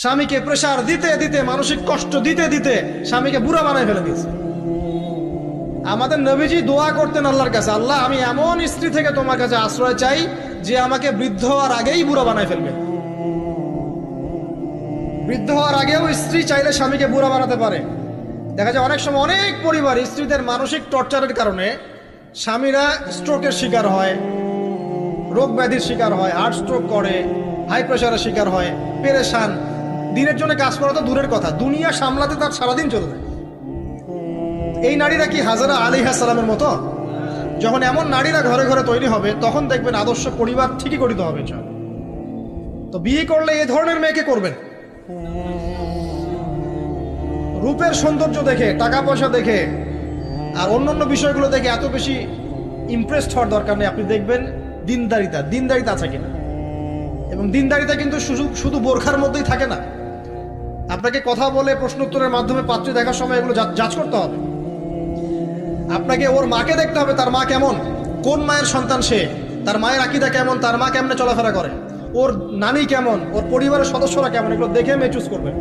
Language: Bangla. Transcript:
স্বামীকে প্রেসার দিতে দিতে, মানসিক কষ্ট দিতে দিতে স্বামীকে বুড়া বানায় ফেলে দিয়েছে। আমাদের নবীজি দোয়া করতেন আল্লাহর কাছে, আল্লাহ আমি এমন স্ত্রী থেকে তোমার কাছে আশ্রয় চাই যে আমাকে বৃদ্ধ হওয়ার আগেই বুড়া বানায় ফেলবে। বৃদ্ধ হওয়ার আগেও স্ত্রী চাইলে স্বামীকে বুড়া বানাতে পারে। দেখা যায় অনেক সময় অনেক পরিবার স্ত্রীদের মানসিক টর্চারের কারণে স্বামীরা স্ট্রোকের শিকার হয়, রোগ ব্যাধির শিকার হয়, হার্ট স্ট্রোক করে, হাই প্রেশারের শিকার হয়, পেরেশান। দিনের জন্য কাজ করা তো দূরের কথা, দুনিয়া সামলাতে তার সারাদিন চলে যায়। এই নারীরা কি হাজারা আলাইহিস সালামের মতো? যখন এমন নারীরা ঘরে ঘরে তৈরি হবে তখন দেখবেন আদর্শ পরিবার ঠিকই গঠিত হবে। তো বিয়ে করলে এই ধরনের মেয়েকে করবেন। রূপের সৌন্দর্য দেখে, টাকা পয়সা দেখে আর অন্যান্য বিষয়গুলো দেখে এত বেশি ইমপ্রেসড হওয়ার দরকার নেই। আপনি দেখবেন দিনদারিতা আছে কিনা। এবং দিনদারিতা কিন্তু শুধু বোরখার মধ্যেই থাকে না। আপনাকে কথা বলে প্রশ্ন উত্তরের মাধ্যমে পাত্রী দেখার সময় এগুলো যাচ করতে হবে। আপনাকে ওর মাকে দেখতে হবে, তার মা কেমন, কোন মায়ের সন্তান সে, তার মায়ের আকীদা কেমন, তার মা কেমনে চলাফেরা করে, ওর নানি কেমন, ওর পরিবারের সদস্যরা কেমন, এগুলো দেখে মেয়ে চুজ করবেন।